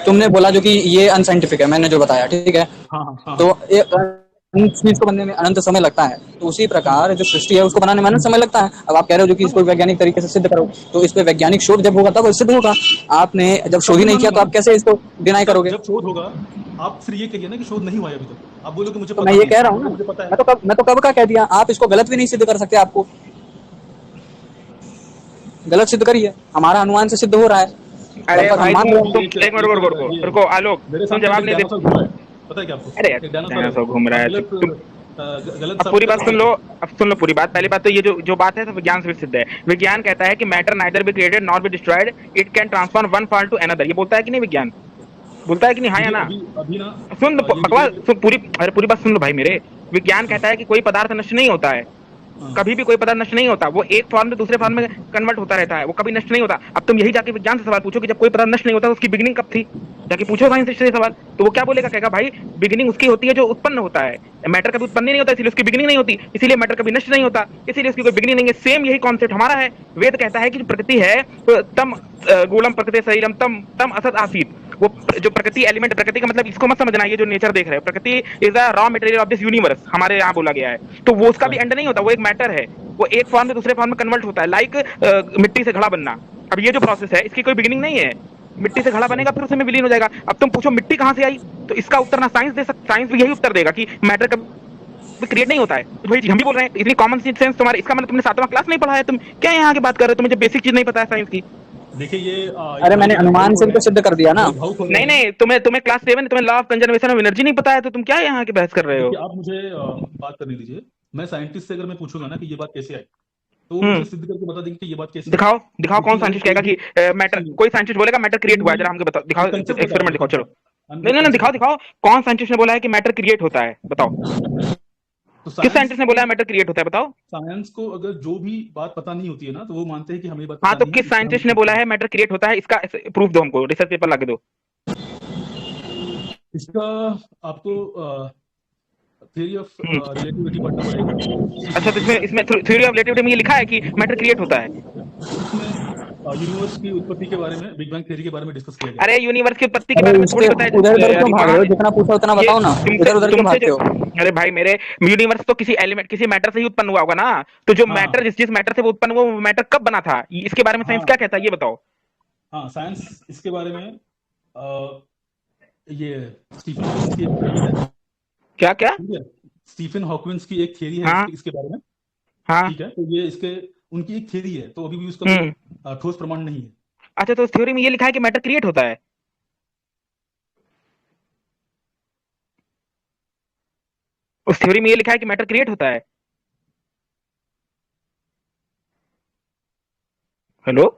तुमने बोला जो कि ये अनसाइंटिफिक है, मैंने जो बताया ठीक है। हाँ हाँ हाँ तो हाँ। एक चीज को बनने में अनंत समय लगता है, तो उसी प्रकार जो सृष्टि है उसको बनाने में अनंत समय लगता है। अब आप कह रहे हो जो कि इसको वैज्ञानिक तरीके से सिद्ध करो, तो इस पे वैज्ञानिक शोध जब होगा तब सिद्ध होगा। आपने जब शोध तब ही मैं नहीं किया मानूंगा तो ना। आप कैसे इसको डिनाई जब करोगे? जब शोध होगा, आप फिर ये कहिए ना कि शोध नहीं हुआ है अभी तक। आप बोलो कि मुझे तो मैं पता ये नहीं है, कह मैं रहा हूँ बोलूँ ना, मुझे पता है। मैं तो कब का कह दिया, आप इसको गलत भी नहीं सिद्ध कर सकते। आपको गलत सिद्ध करिए, हमारा अनुमान से सिद्ध हो रहा है, अरे तब तक हम भाई मान रहे हैं। तुम एक मिनट, रुको रुको ये रुको आलोक, मेरे तुम सामने जवाब एक नहीं दे। डायनासोर घूम रहा है, पता है क्या आपको? अरे यार एक डायनासोर है, डायनासोर घूम रहा आप है गलत तुम। गलत अब साबित पूरी कर बात सकते सुन लो, हैं। अब सुन लो पूरी बात। पहली बात तो ये जो बात है तो विज्ञान से भी सिद्ध है। विज्ञान कहता है कि matter neither be created not be destroyed, it can transform one form to another. ये बोलता है कि नहीं विज्ञान? बोलता है कि नहीं, हाँ या ये ना? अभी अभी ना सुन ये बकवास डिबेट। सुन पूरी, अरे पूरी बात सुन लो भाई मेरे। विज्ञान हाँ कहता है कि कोई पदार्थ नष्ट नहीं होता है, हाँ कभी भी कोई पदार्थ नष्ट नहीं होता, वो एक फॉर्म से दूसरे फॉर्म में कन्वर्ट होता रहता है, वो कभी नष्ट नहीं होता। अब तुम यही जाके विज्ञान से सवाल पूछो कि जब कोई पदार्थ नष्ट नहीं होता तो उसकी बिगिनिंग कब थी, जाके पूछो साइंस से सवाल। तो वो क्या बोलेगा? कहेगा भाई बिगिनिंग उसकी होती है जो उत्पन्न होता है, मैटर कभी उत्पन्न नहीं होता, इसलिए उसकी बिगिनिंग नहीं होती, इसीलिए मैटर कभी नष्ट नहीं होता, इसीलिए उसकी कोई बिगिनिंग नहीं है। सेम यही कॉन्सेप्ट हमारा है। वेद कहता है कि जो प्रकृति है तम गूढ़म प्रकृति शरीरम तम तम असत आसीत। वो जो प्रकृति एलिमेंट, प्रकृति का मतलब इसको मत समझना, ये जो नेचर देख रहे हो, प्रकृति is the raw material of this universe, हमारे यहाँ बोला गया है। तो वो उसका भी right। एंड नहीं होता, वो एक मैटर है, वो एक फॉर्म से दूसरे फॉर्म में कन्वर्ट होता है, लाइक मिट्टी से घड़ा बनना। अब ये जो प्रोसेस है इसकी कोई बिगिनिंग नहीं है, मिट्टी से घड़ा बनेगा फिर उसमें विलीन हो जाएगा। अब तुम पूछो मिट्टी कहाँ से आई, तो इसका उत्तर ना साइंस दे सकता, साइंस भी यही उत्तर देगा कि मैटर कभी क्रिएट नहीं होता है। तो वही चीज हम भी बोल रहे हैं, इतनी कॉमन सेंस तुम्हारे, इसका मतलब तुमने 7वां क्लास नहीं पढ़ा है, तुम क्या यहाँ की बात कर रहे हो? तुम्हें बेसिक चीज नहीं पता है साइंस की। देखिए ये अरे मैंने अनुमान से भी तो सिद्ध कर दिया ना। भावुक हो रहे नहीं हैं। नहीं, तुम्हें क्लास 7, तुम्हें law of conservation of energy नहीं पता है, तो तुम क्या यहाँ की बहस कर रहे हो? देखिए आप मुझे बात करने दीजिए। मैं साइंटिस्ट से अगर मैं पूछूंगा ना कि ये बात कैसे आई, तो वो मुझे सिद्ध करके बता देंगे कि ये बात कैसे आई। दिखाओ दिखाओ, कौन इसमें साइंटिस्ट कोई कहेगा भी कि मैटर, सुनिए, कोई साइंटिस्ट बोलेगा मैटर क्रिएट हुआ है, जरा हमको बताओ, दिखाओ कंसेप्ट एक्सपेरिमेंट दिखाओ, चलो। बताओ। नहीं नहीं नहीं, दिखाओ दिखाओ, कौन साइंटिस्ट ने बोला है कि मैटर क्रिएट होता है, बताओ। तो किस साइंटिस्ट ने बोला है मैटर क्रिएट होता है, बताओ। साइंस को अगर जो भी बात पता नहीं होती है ना, तो वो मानते हैं कि हमें बात हाँ पता तो नहीं है, किस साइंटिस्ट ने बोला है मैटर क्रिएट होता है, इसका प्रूफ दो हमको, रिसर्च पेपर ला के दो। इसका आपको थ्योरी ऑफ रिलेटिविटी पढ़ना पड़ेगा। अच्छा तो इसमें थ्योरी ऑफ रिलेटिविटी में ये लिखा है कि मैटर क्रिएट होता है? इसमें यूनिवर्स की उत्पत्ति के बारे में, बिग बैंग थ्योरी के बारे में डिस्कस किया गया। अरे यूनिवर्स की उत्पत्ति के अरे बारे में उसके थोड़ी पता है उधर उधर क्यों भाग रहे हो? वहाँ- जितना पूछा उतना ये बताओ ना, तुमसे इधर उधर क्यों तुमसे भागते जो, हो? अरे भाई मेरे, यूनिवर्स तो किसी एलिमेंट, किसी मैटर से ही उत्पन्न हुआ होगा ना। तो जो हाँ मैटर, जिस मैटर से वो उत्पन्न हुआ, वो मैटर कब बना था, इसके बारे में साइंस हाँ क्या कहता है, ये बताओ। हाँ, साइंस इसके बारे में ये स्टीफन हॉकिंस की एक थ्योरी है। क्या क्या? ठीक है, स्टीफन हॉकिंस की एक थ्योरी है हाँ इसके बारे में। हाँ। ठीक है, तो ये इसके उनकी एक थ्योरी है, तो अभी भी उसका कोई ठोस प्रमाण नहीं है। अच्छा तो उस थ्योरी में ये लिखा है कि मैटर क्रिएट होता है? उस थ्योरी में ये लिखा है कि मैटर क्रिएट होता है? हेलो,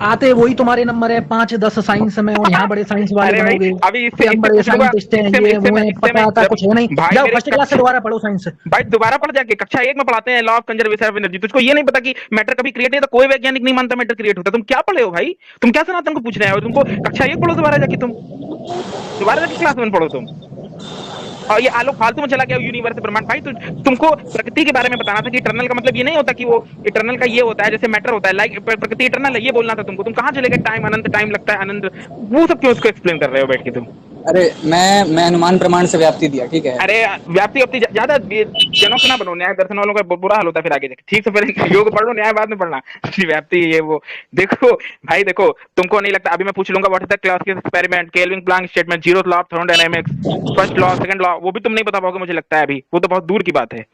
आते वही तुम्हारे नंबर है 5-10 साइंस में, और यहाँ बड़े साइंस वाले अरे भाई बनोगे अभी कि इससे हम इससे बड़े पूछ लूंगा, साइंटिस्ट हैं, इससे ये इससे वो मैं है, इससे पता मैं आता कुछ है नहीं। भाई जाओ मेरे फर्स्ट क्लास से दोबारा पढ़ो साइंस। भाई दोबारा पढ़ जाके, कक्षा 1 में पढ़ाते हैं law of conservation of energy, तुझको ये नहीं पता कि मैटर कभी क्रिएट नहीं, तो कोई वैज्ञानिक नहीं मानता मैटर क्रिएट होता। तुम क्या पढ़े हो भाई? तुम क्या सनातन को पूछ रहे हो? तुमको कक्षा 1 पढ़ो दोबारा जाके, तुम दोबारा जाके क्लास 1 पढ़ो तुम। और ये आलोक फालतू में चला गया यूनिवर्स ब्रह्मांड। भाई तुमको प्रकृति के बारे में बताना था कि इटर्नल का मतलब ये नहीं होता कि वो इटर्नल का ये होता है जैसे मैटर होता है, लाइक प्रकृति इटर्नल है ये बोलना था तुमको। तुम कहाँ चले गए टाइम अनंत, टाइम लगता है अनंत, वो सब क्यों उसको एक्सप्लेन कर रहे हो बैठ के तुम? अरे मैं अनुमान प्रमाण से व्याप्ति दिया, ठीक है। अरे व्याप्ति ज्यादा जनों से ना बनो, न्याय दर्शन वालों का बुरा हाल होता है फिर आगे जाके। ठीक से पहले योग पढ़ लो, न्याय बाद में पढ़ना। व्याप्ति ये वो देखो भाई, देखो तुमको नहीं लगता, अभी मैं पूछ लूंगा what is the classic experiment, Kelvin Planck statement, zero law of thermodynamics, first law, second law, वो भी तुम नहीं बता पाओगे मुझे लगता है अभी, वो तो बहुत दूर की बात है।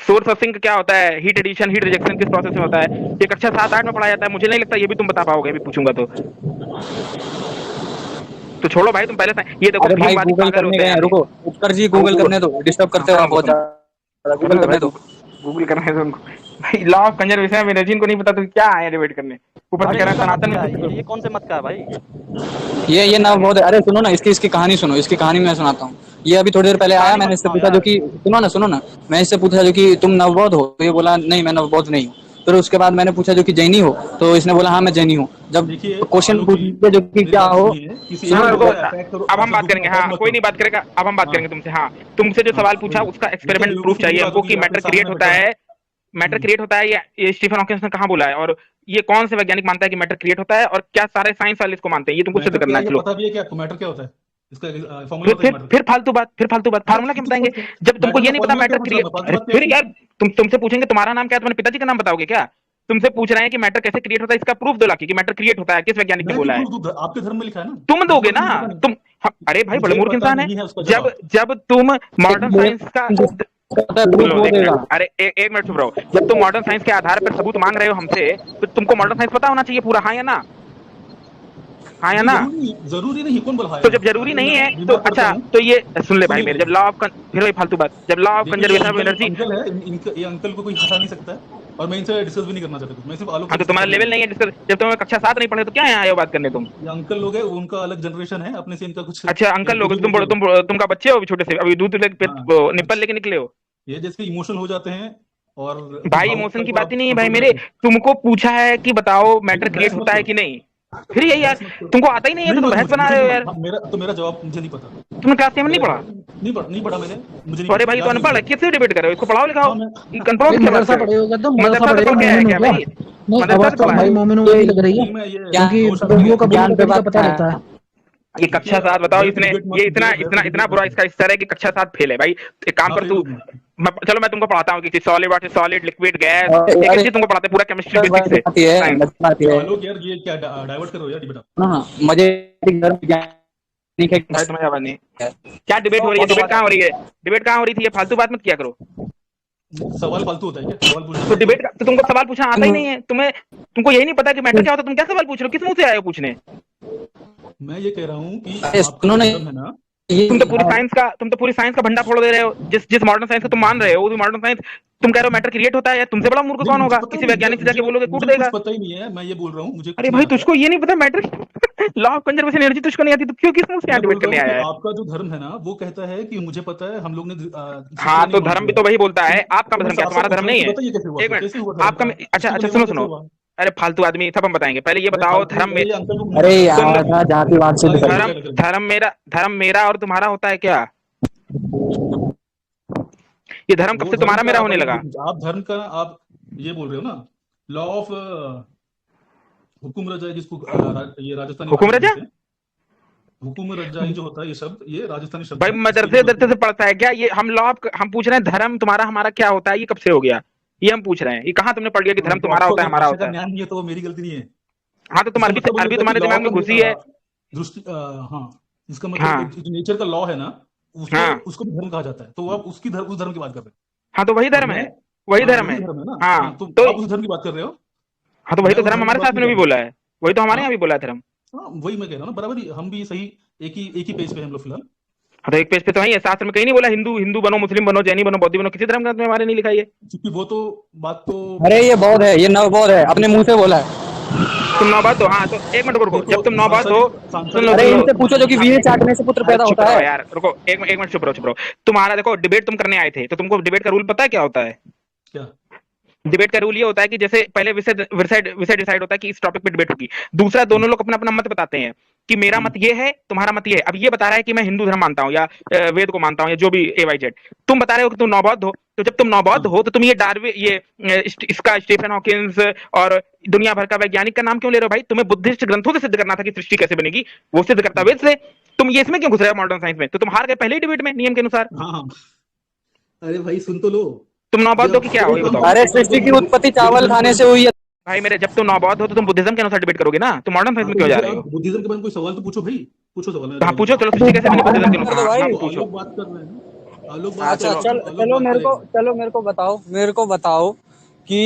सोर्स ऑफ सिंक क्या होता है, हीट एडिशन हीट रिजेक्शन किस प्रोसेस में होता है, ये कक्षा 7-8 में पढ़ाया जाता है, मुझे नहीं लगता ये भी तुम बता पाओगे अभी पूछूंगा तो छोड़ो भाई तुम पहले ये देखो। अरे भाई गूगल करने गए हैं, रुको उत्कर जी, गूगल करने दो, डिस्टर्ब करते हो आप बहुत ज्यादा, गूगल करने दो, गूगल करने दो उनको। भाई law of conservation of energy को नहीं पता तो क्या आए डिबेट करने, ऊपर से कह रहा है सनातन में। ये कौन से मत का भाई? ये नवबोध। अरे सुनो ना, इसकी कहानी सुनो, इसकी कहानी मैं सुनाता हूँ। ये अभी थोड़ी देर पहले आया, मैंने इससे पूछा जो कि सुनो ना, मैं इससे पूछा जो कि तुम नवबोध हो, तो ये बोला नहीं मैं नवबोध नहीं हूँ। फिर उसके बाद मैंने पूछा जो कि जैनी हो, तो इसने बोला हाँ मैं जैनी हूँ। जब क्वेश्चन पूछते जो कि क्या हो, अब हम बात करेंगे। हाँ कोई नहीं बात करेगा, अब हम बात करेंगे तुमसे। हाँ तुमसे जो सवाल पूछा उसका एक्सपेरिमेंट प्रूफ चाहिए हमको कि मैटर क्रिएट होता है, मैटर क्रिएट होता है, ये स्टीफन हॉकिंस ने कहाँ बोला है, और ये कौन से वैज्ञानिक मानता है कि मैटर क्रिएट होता है, और क्या सारे साइंस वाले इसको मानते हैं, ये तुमको सिद्ध करना है। पता भी है क्या मैटर क्या होता है? इसका फॉर्मूला फिर फालतू बात फार्मूला क्या बताएंगे जब तुमको ये नहीं पता मैटर क्रिएट। फिर यार तुमसे पूछेंगे तुम्हारा नाम क्या है, तुम्हारे पिताजी का नाम बताओगे क्या? तुमसे पूछ रहे हैं कि मैटर कैसे क्रिएट होता है, इसका प्रूफ दो लाके कि मैटर क्रिएट होता है, किस वैज्ञानिक ने बोला है? आपके धर्म में लिखा है ना, तुम दोगे ना तुम। अरे भाई बड़े मूर्ख इंसान है। जब तुम मॉडर्न साइंस का अरे एक मिनट चुप रहो। जब तुम मॉडर्न साइंस के आधार पर सबूत मांग रहे हो हमसे, तो तुमको मॉडर्न साइंस पता होना चाहिए पूरा, हाँ या ना? हाँ या ना? जरूरी नहीं, कौन बोला? तो जब जरूरी नहीं है तो अच्छा, तो ये सुन ले भाई मेरे, जब लॉ ऑफ फिर वही फालतू बात, जब law of conservation of energy, ये अंकल को कोई हटा नहीं सकता है और मैं इनसे डिस्कस भी नहीं करना चाहता, मैं सिर्फ आलोक। हाँ तो तुम्हारा लेवल नहीं है डिस्कस, जब तुम कक्षा 7 नहीं पढ़े तो क्या यहाँ आए हो बात करने तुम? ये अंकल लोग है, उनका अलग जनरेशन है, अपने से इनका कुछ। अच्छा अंकल लोग, तुमका बच्चे हो अभी छोटे से, अभी दूध निप्पल लेके निकले हो। ये जैसे इमोशनल हो जाते हैं, और भाई इमोशन की बात ही नहीं है भाई मेरे, तुमको पूछा है कि बताओ मैटर क्रिएट होता है कि नहीं, फिर यही यार तुमको आता ही नहीं है तो तुम बहस बना रहे हो यार। मेरा जवाब मुझे नहीं पता। तुमने क्लास 7 नहीं पढ़ा? नहीं पढ़ा मैंने, मुझे। अरे भाई तो अनपढ़ है, किससे डिबेट कर रहे हो? इसको पढ़ाओ लिखाओ, कंट्रोल मदरसा पढ़ेगा तो मदरसा क्या है क्या भाई? मदरसा तो भाई मोमिनों में लग रही है, क्योंकि लोगों का ज्ञान पे पता रहता है। ये कक्षा 7 बताओ, इसने ये इतना बुरा इसका स्तर है कि कक्षा 7 फेल है भाई। एक काम कर तू, चलो मैं तुमको पढ़ाता हूँ कि solid what is solid, liquid, gas, एक चीज तुमको पढ़ाते हैं पूरा केमिस्ट्री बेसिक से। लोग यार ये क्या डाइवर्ट करो यार डिबेट। हां मजे भाई तुम्हारी आवाज नहीं, क्या डिबेट हो रही है? डिबेट कहाँ हो रही है? डिबेट कहाँ हो रही थी? ये फालतू बात मत किया करो। सवाल फालतू होता है क्या? सवाल पूछना तो डिबेट तो तुमको सवाल पूछना आता ही नहीं है, तुमको यही नहीं पता कि मैटर क्या होता है, तुम क्या सवाल पूछ रहे हो? किस मुंह से आए हो पूछने? मैं ये कह रहा हूँ कि सुनो नहीं, है ना, तुम तो पूरी साइंस का भंडा फोड़ दे रहे हो। जिस मॉडर्न साइंस को तुम मान रहे हो, वो मॉडर्न साइंस तुम कह रहे हो मैटर क्रिएट होता है, या तुमसे बड़ा मूर्ख कौन होगा? किसी वैज्ञानिक से जाके बोलोगे कूट देगा। पता ही नहीं है, मैं ये बोल रहा हूँ मुझे। अरे भाई तुझको ये नहीं पता matter law of conservation energy तुझको नहीं आती तो क्यों किस मुंह से डिबेट करने आया है? आपका जो धर्म है ना वो कहता है कि मुझे पता है, हम लोग ने। हाँ तो धर्म भी तो वही बोलता है। आपका धर्म क्या, तुम्हारा धर्म नहीं है? एक मिनट आपका, अच्छा सुनो, अरे फालतू आदमी, सब हम बताएंगे। पहले ये बताओ धर्म में, अरे यार जातिवाद से धर्म मेरा और तुम्हारा होता है क्या? ये धर्म कब से तुम्हारा मेरा होने लगा? आप धर्म का आप ये बोल रहे हो ना, लॉ ऑफ हुकुम रजाई, जिसको ये राजस्थानी हुकुम रजा, हुकुम रजाई जो होता है, ये शब्द, ये राजस्थानी शब्द भाई मदरसे से पढ़ता है क्या ये? हम पूछ रहे हैं धर्म तुम्हारा हमारा क्या होता है, ये कब से हो गया? ये हम पूछ रहे हैं, ये कहाँ तुमने पढ़ लिया कि धर्म तुम्हारा होता है हमारा होता है? ज्ञान नहीं है तो मेरी गलती नहीं है। हाँ तो तुम अरबी तुम्हारे दिमाग में घुसी है दृष्टि। हाँ इसका मतलब नेचर का लॉ है ना, उसको भी धर्म कहा जाता है, तो आप उस धर्म की बात कर रहे हैं। हाँ तो वही धर्म है, वही धर्म है ना। हाँ तो आप उस धर्म की बात कर रहे हो। हाँ तो वही तो धर्म हमारे साथ में भी बोला है, वही तो हमारे यहाँ भी बोला है धर्म। हाँ वही मैं कह रहा हूँ ना, बराबर हम भी सही एक ही पेज पे हम लोग फिलहाल। हाँ तो एक पेज पे तो है, शास्त्र में कहीं नहीं बोला हिंदू बनो, मुस्लिम बनो, जैनी बनो, बौद्ध बनो, किसी धर्म का हमारे नहीं लिखा है। क्योंकि वो तो बात तो, अरे ये बौद्ध है, ये नवबौद्ध है, अपने मुंह से बोला है। तुम नौबत हो? हाँ तो एक मिनट रुको, जब तुम नौबत हो सुन लो, अरे इनसे पूछो जो कि वीर चाटने से पुत्र पैदा होता है। यार रुको एक मिनट, चुप रहो। तुम्हारा देखो डिबेट तुम करने आए थे, तो तुमको डिबेट का रूल पता है क्या होता है? क्या डिबेट का रूल ये होता है कि जैसे पहले विषय डिसाइड होता है कि इस टॉपिक पे डिबेट होगी, दूसरा दोनों लोग अपना अपना मत बताते हैं, कि मेरा मत ये है, तुम्हारा मत ये है। अब ये बता रहा है कि मैं हिंदू धर्म मानता हूँ या वेद को मानता हूँ या जो भी AYZ। तुम बता रहे हो कि तुम नवबौद्ध हो, तो जब तुम नवबौद्ध हाँ हो तो तुम ये डार्विन, ये इसका स्टीफन हॉकिंस और दुनिया भर का वैज्ञानिक का नाम क्यों ले रहे हो भाई? तुम्हें बुद्धिस्ट ग्रंथों से सिद्ध करना था कि सृष्टि कैसे बनेगी, वो सिद्ध करता वेद से। तुम ये इसमें क्यों घुस रहे हो मॉडर्न साइंस में? तो तुम हार गए पहले ही डिबेट में नियम के अनुसार। हाँ हाँ। अरे भाई सुन तो लो। तुम ये नवबौद्ध हो अब कि क्या हो एक ये काम बताओ। करो, अरे एक काम सृष्टि करो, की उत्पत्ति चावल बुद्धिज्म के खाने बारे से में। हुई है। भाई मेरे, जब तुम नवबौद्ध हो तो तुम बुद्धिज्म के अनुसार डिबेट करोगे ना, तुम मॉडर्न साइंस हाँ में तो क्यों जा मुझे रहे आप हो? बुद्धिज्म के बारे में कोई सवाल तो पूछो भाई, पूछो सवाल, मैं तो हाँ जवाब पूछो, देता चलो सृष्टि कैसे बनी बुद्धिज्म के कर अनुसार। दो हाँ भाई। हाँ हूँ। तो पूछो। आलोक बात कर रहे हैं, आलोक बात अच्छा करेगा, चल आलोक चलो बात मेरे को करेगा। चलो मेरे को बताओ, मेरे को बताओ कि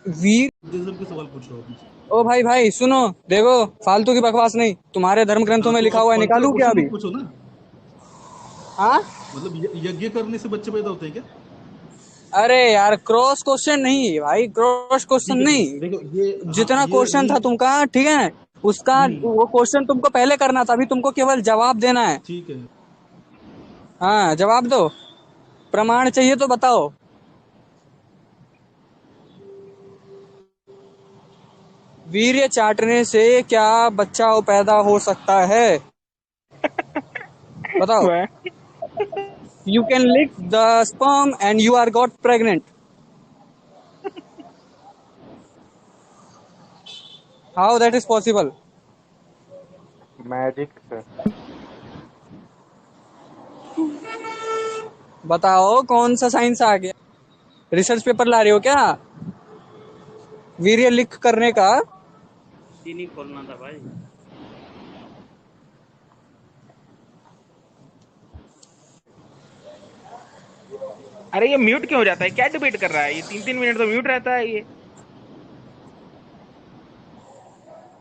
वीर। बुद्धिज्म के सवाल पूछो आप मुझसे। ओ भाई भाई सुनो, देखो फालतू की बकवास नहीं, तुम्हारे धर्म ग्रंथों हाँ में तो लिखा आप हुआ है, फालतू का निकालूं क्या क्वेश्चन अभी? मत पूछो ना। हाँ। मतलब यज्ञ करने से बच्चे पैदा होते हैं क्या? अरे यार क्रॉस क्वेश्चन नहीं भाई, क्रॉस क्वेश्चन ठीक है ठीक है, नहीं। देखो ये, हाँ जितना ये क्वेश्चन था तुमका, ठीक है, उसका वो क्वेश्चन तुमको पहले करना था, अभी तुमको केवल जवाब देना है। ठीक है। हाँ जवाब दो, प्रमाण चाहिए तो बताओ। वीर्य चाटने से क्या बच्चा पैदा हो सकता है? बताओ। वह You can lick the sperm and you are got pregnant. How that is possible? Magic से। बताओ कौन सा साइंस आ गया? रिसर्च पेपर ला रहे हो क्या वीर्य लिक करने का? नहीं खोलना था भाई। अरे ये म्यूट क्यों हो जाता है? क्या डिबेट कर रहा है ये? 3-3 मिनट तो म्यूट रहता है ये।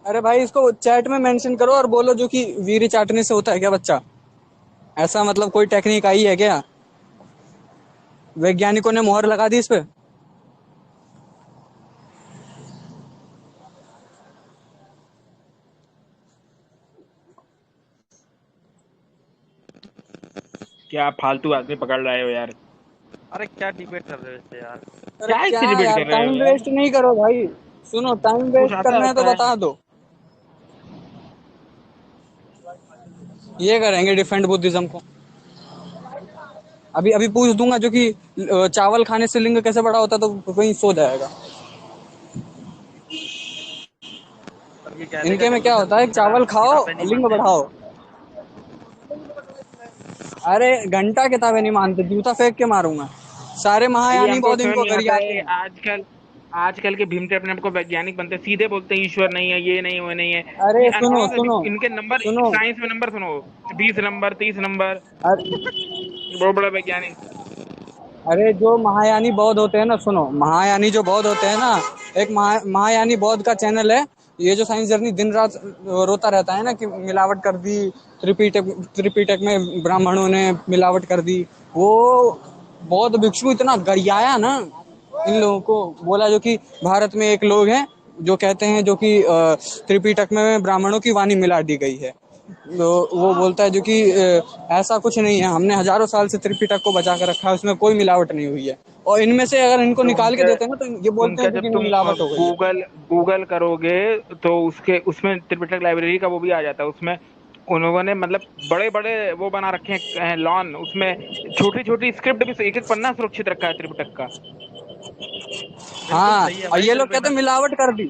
अरे भाई इसको चैट में मेंशन करो और बोलो जो कि वीर्य चाटने से होता है क्या बच्चा? ऐसा मतलब कोई टेक्निक आई है क्या? वैज्ञानिकों ने मोहर लगा दी इस पे? क्या फालतू आदमी पकड़ रहे हो यार? अरे क्या डिबेट कर रहे हो इससे यार? अरे क्या क्या इससे डिबेट यार, कर रहे हो टाइम यार? वेस्ट नहीं करो भाई। सुनो, टाइम कुछ वेस्ट आता करना है तो रहता बता है। दो। ये करेंगे डिफेंड बुद्धिज्म को। अभी अभी पूछ दूंगा जो कि चावल खाने से लिंग कैसे बड़ा होता है, तो वहीं सो जाएगा। अब ये कह देगा इनके में क्या बुद्धिज्म होता है, की तरह चावल खाओ किताबें नहीं लिंग मानते हम। बढ़ाओ। अरे घंटा किताबें नहीं मानते, जूता फेंक के मारूंगा। सारे ये महायानी हमको बहुत समझ इनको नहीं आता गरियाते है हैं। आजकल। आजकल के भीमटे अपने आप को वैज्ञानिक बनते हैं, सीधे बोलते हैं ईश्वर नहीं है, ये नहीं, वो नहीं है। ये अरे सुनो अनपढ़ों से सुनो इनके नंबर, सुनो। साइंस में नंबर सुनो, 20 नंबर, 30 नंबर। अरे बहुत बड़ा वैज्ञानिक। अरे जो महायानी बौद्ध होते हैं ना, सुनो, महायानी जो बौद्ध होते हैं ना, एक महायानी बौद्ध का चैनल है। ये जो साइंस जर्नी दिन रात रोता रहता है ना कि मिलावट कर दी, त्रिपिटक त्रिपिटक में ब्राह्मणों ने मिलावट कर दी। वो बौद्ध भिक्षु इतना गरियाया ना इन लोगों को, बोला जो कि भारत में एक लोग हैं जो कहते हैं जो कि त्रिपिटक में ब्राह्मणों की वाणी मिला दी गई है। तो वो बोलता है जो कि ऐसा कुछ नहीं है, हमने हजारों साल से त्रिपिटक को बचा कर रखा है, उसमें कोई मिलावट नहीं हुई है। और इनमें से अगर इनको तो निकाल के उनके देते हैं ना, तो ये बोलते उनका हैं जो जब कि इनमें तुम मिलावट हो गई है। गूगल गूगल करोगे तो उसके उसमें त्रिपिटक लाइब्रेरी का वो भी आ जाता है। उसमें उन्होंने ने मतलब बड़े बड़े वो बना रखे हैं लॉन, उसमें छोटी छोटी स्क्रिप्ट भी, एक एक पन्ना सुरक्षित रखा है त्रिपिटक का। बिल्कुल हाँ, सही है और भाई ये लोग कहते त्रिपिटक। हैं मिलावट कर दी।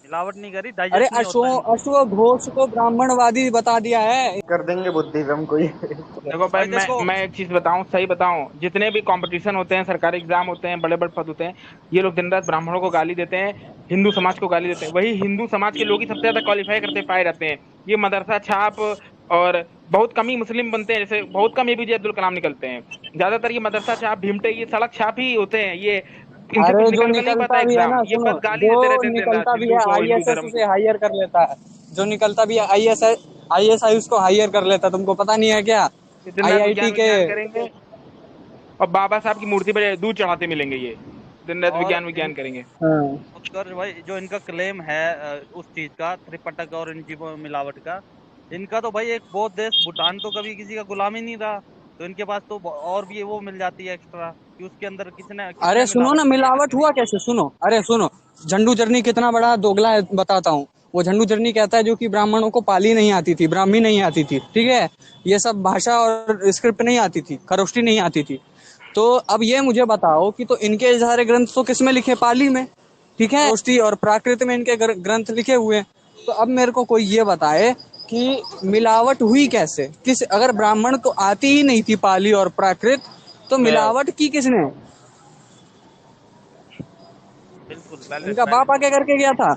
मिलावट नहीं करी, अरे डाइजेस्ट नहीं होता इनसे। अश्वघोष को ब्राह्मणवादी बता दिया है। कर देंगे बुद्धिज्म को ये। देखो भाई, भाई देखो, मैं एक चीज बताऊं, सही बताऊं, जितने भी कंपटीशन होते हैं, सरकारी एग्जाम होते हैं, बड़े बड़े पद होते हैं, ये लोग दिन रात ब्राह्मणों को गाली देते हैं, हिंदू समाज को गाली देते हैं। वही हिंदू समाज के लोग ही सबसे ज्यादा क्वालिफाई करते पाए जाते हैं। ये मदरसा छाप, और बहुत कम ही मुस्लिम बनते हैं, जैसे बहुत कम एपीजे अब्दुल कलाम निकलते हैं। ज्यादातर ये मदरसा छाप, भीमटे, ये सड़क छाप ही होते हैं। ये इनसे कुछ अरे जो निकल कर नहीं पाता निकलता भी है एग्जाम, ना, ये सुनो, बस गाली जो देते रहते हैं दिन रात निकलता भी हिंदू है को, हिंदू आईएसएस धर्म उसे को। हायर कर लेता है। जो निकलता भी है आईएसआई उसको हायर कर लेता है, तुमको पता नहीं है क्या? ये दिन रात आईआईटी विज्ञान के। विज्ञान करेंगे और बाबा साहब की मूर्ति पे दूध चढ़ाते मिलेंगे ये। दिन रात और विज्ञान विज्ञान करेंगे। हाँ। उत्कर्ष भाई जो इनका क्लेम है उस चीज का, त्रिपिटक और इन चीजों में मिलावट का, इनका तो भाई एक बहुत देश भूटान तो कभी किसी का गुलाम ही नहीं रहा, तो इनके पास तो और भी वो मिल जाती है एक्स्ट्रा कि उसके अंदर किसने अरे किसने सुनो मिलावट ना, की है मिलावट करके हुआ नहीं। कैसे, सुनो, अरे सुनो, झंडू जर्नी कितना बड़ा दोगला है बताता हूँ। वो झंडू झरनी कहता है जो कि ब्राह्मणों को पाली नहीं आती थी, ब्राह्मी नहीं आती थी, ठीक है, ये सब भाषा और स्क्रिप्ट नहीं आती थी, खरोष्टी नहीं आती थी। तो अब ये मुझे बताओ कि तो इनके सारे ग्रंथ तो किस में लिखे? पाली में, ठीक है, खरोष्टी और प्राकृत में इनके ग्रंथ लिखे हुए हैं। तो अब मेरे को कोई ये बताए कि मिलावट हुई कैसे? किस, अगर ब्राह्मण को आती ही नहीं थी पाली और प्राकृत, तो मिलावट की किसने? बिल्कुल, इनका बाप आगे करके गया था।